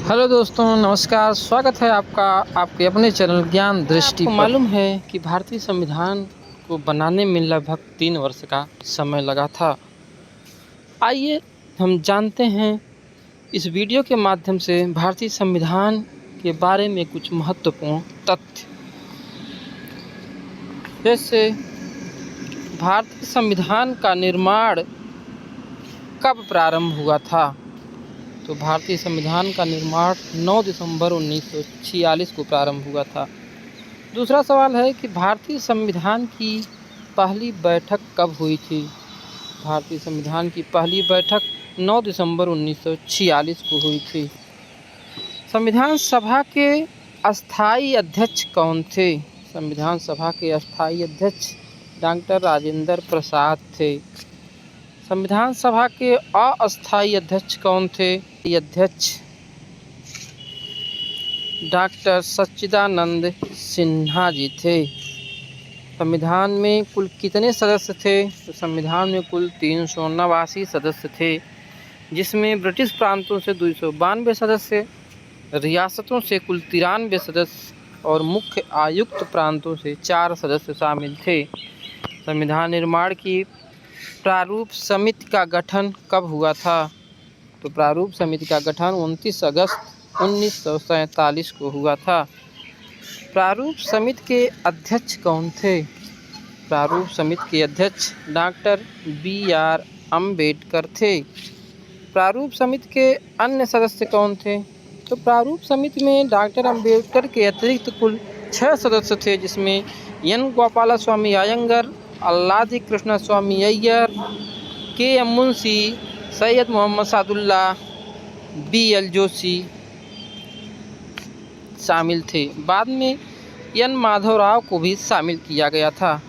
Hello दोस्तों, नमस्कार। स्वागत है आपका आपके अपने चैनल ज्ञान दृष्टि पर। मालूम है कि भारतीय संविधान को बनाने में लगभग 3 वर्ष का समय लगा था। आइए हम जानते हैं इस वीडियो के माध्यम से भारतीय संविधान के बारे में कुछ महत्वपूर्ण तथ्य। जैसे भारतीय संविधान का निर्माण कब प्रारंभ हुआ था, तो भारतीय संविधान का निर्माण 9 दिसंबर 1946 को प्रारंभ हुआ था। दूसरा सवाल है कि भारतीय संविधान की पहली बैठक कब हुई थी। भारतीय संविधान की पहली बैठक 9 दिसंबर 1946 को हुई थी। संविधान सभा के अस्थायी अध्यक्ष कौन थे। संविधान सभा के अस्थायी अध्यक्ष डॉक्टर राजेंद्र प्रसाद थे। संविधान सभा के अस्थायी अध्यक्ष कौन थे। अध्यक्ष डॉक्टर सच्चिदानंद सिन्हा जी थे। संविधान में कुल कितने सदस्य थे, तो संविधान में कुल 389 सदस्य थे, जिसमें ब्रिटिश प्रांतों से 292 सदस्य, रियासतों से कुल 93 सदस्य और मुख्य आयुक्त प्रांतों से 4 सदस्य शामिल थे। संविधान निर्माण की प्रारूप समिति का गठन कब हुआ था, तो प्रारूप समिति का गठन 29 अगस्त 1947 को हुआ था। प्रारूप समिति के अध्यक्ष कौन थे। प्रारूप समिति के अध्यक्ष डॉक्टर BR अम्बेडकर थे। प्रारूप समिति के अन्य सदस्य कौन थे, तो प्रारूप समिति में डॉक्टर अम्बेडकर के अतिरिक्त कुल 6 सदस्य थे, जिसमें N गोपालस्वामी अयंगर, अल्लादी कृष्ण स्वामी अय्यर, KM मुंशी, सैयद मोहम्मद सादुल्ला, BL जोशी शामिल थे। बाद में N माधवराव को भी शामिल किया गया था।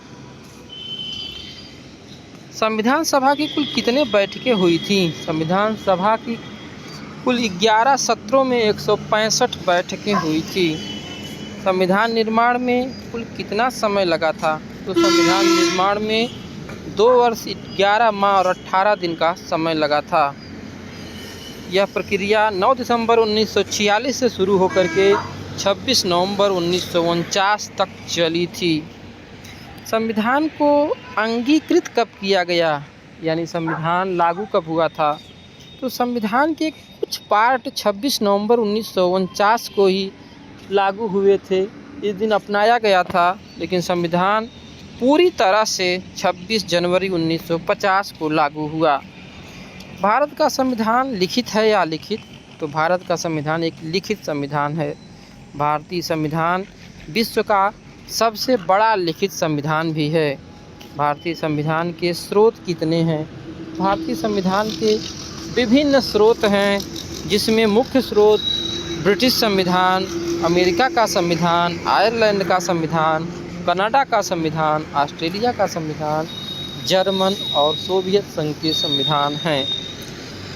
संविधान सभा की कुल कितने बैठकें हुई थी। संविधान सभा की कुल 11 सत्रों में 165 बैठकें हुई थी। संविधान निर्माण में कुल कितना समय लगा था, तो संविधान निर्माण में 2 वर्ष 11 माह और 18 दिन का समय लगा था। यह प्रक्रिया 9 दिसंबर 1946 से शुरू होकर के 26 नवंबर 1949 तक चली थी। संविधान को अंगीकृत कब किया गया, यानी संविधान लागू कब हुआ था, तो संविधान के कुछ पार्ट 26 नवंबर 1949 को ही लागू हुए थे। इस दिन अपनाया गया था, लेकिन संविधान पूरी तरह से 26 जनवरी 1950 को लागू हुआ। भारत का संविधान लिखित है या अलिखित, तो भारत का संविधान एक लिखित संविधान है। भारतीय संविधान विश्व का सबसे बड़ा लिखित संविधान भी है। भारतीय संविधान के स्रोत कितने हैं। भारतीय संविधान के विभिन्न स्रोत हैं, जिसमें मुख्य स्रोत ब्रिटिश संविधान, अमेरिका का संविधान, आयरलैंड का संविधान, कनाडा का संविधान, ऑस्ट्रेलिया का संविधान, जर्मन और सोवियत संघ के संविधान हैं।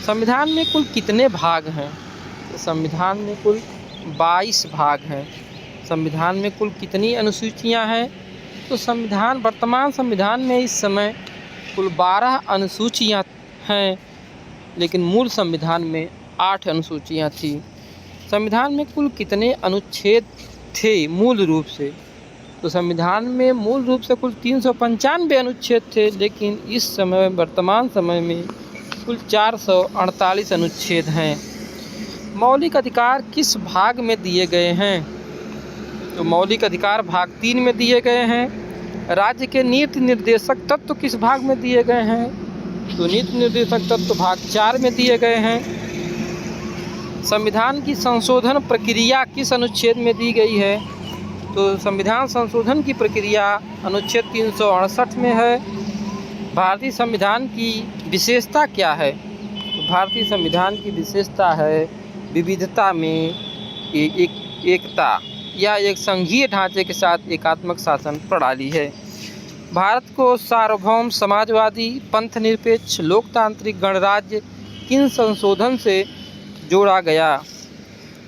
संविधान में कुल कितने भाग हैं, तो संविधान में कुल 22 भाग हैं। संविधान में कुल कितनी अनुसूचियां हैं, तो वर्तमान संविधान में इस समय कुल 12 अनुसूचियां हैं, लेकिन मूल संविधान में 8 अनुसूचियां थी। संविधान में कुल कितने अनुच्छेद थे मूल रूप से, तो संविधान में मूल रूप से कुल 395 अनुच्छेद थे, लेकिन इस समय वर्तमान समय में कुल 448 अनुच्छेद हैं। मौलिक अधिकार किस भाग में दिए गए हैं, तो मौलिक अधिकार भाग 3 में दिए गए हैं। राज्य के नीति निर्देशक तत्व किस भाग में दिए गए हैं, तो नीति निर्देशक तत्व भाग 4 में दिए गए हैं। संविधान की संशोधन प्रक्रिया किस अनुच्छेद में दी गई है, तो संविधान संशोधन की प्रक्रिया अनुच्छेद 368 में है। भारतीय संविधान की विशेषता क्या है, तो भारतीय संविधान की विशेषता है विविधता में एकता, या एक संघीय ढांचे के साथ एकात्मक शासन प्रणाली है। भारत को सार्वभौम, समाजवादी, पंथनिरपेक्ष, लोकतांत्रिक गणराज्य किन संशोधन से जोड़ा गया,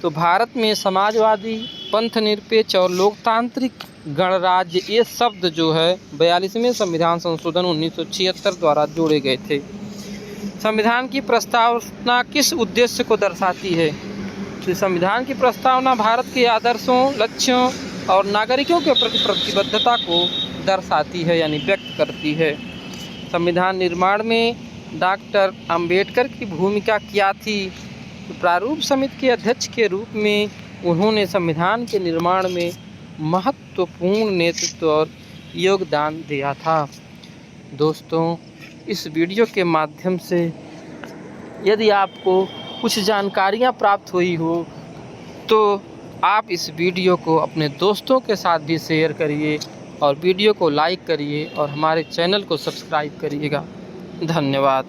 तो भारत में समाजवादी, पंथनिरपेक्ष और लोकतांत्रिक गणराज्य ये शब्द जो है 42वें संविधान संशोधन 1976 द्वारा जोड़े गए थे। संविधान की प्रस्तावना किस उद्देश्य को दर्शाती है, तो संविधान की प्रस्तावना भारत के आदर्शों, लक्ष्यों और नागरिकों के प्रति प्रतिबद्धता को दर्शाती है यानी व्यक्त करती है। संविधान निर्माण में डॉक्टर अंबेडकर की भूमिका क्या थी? तो प्रारूप समिति के अध्यक्ष के रूप में उन्होंने संविधान के निर्माण में महत्वपूर्ण नेतृत्व और योगदान दिया था। दोस्तों, इस वीडियो के माध्यम से यदि आपको कुछ जानकारियाँ प्राप्त हुई हो तो आप इस वीडियो को अपने दोस्तों के साथ भी शेयर करिए और वीडियो को लाइक करिए और हमारे चैनल को सब्सक्राइब करिएगा। धन्यवाद।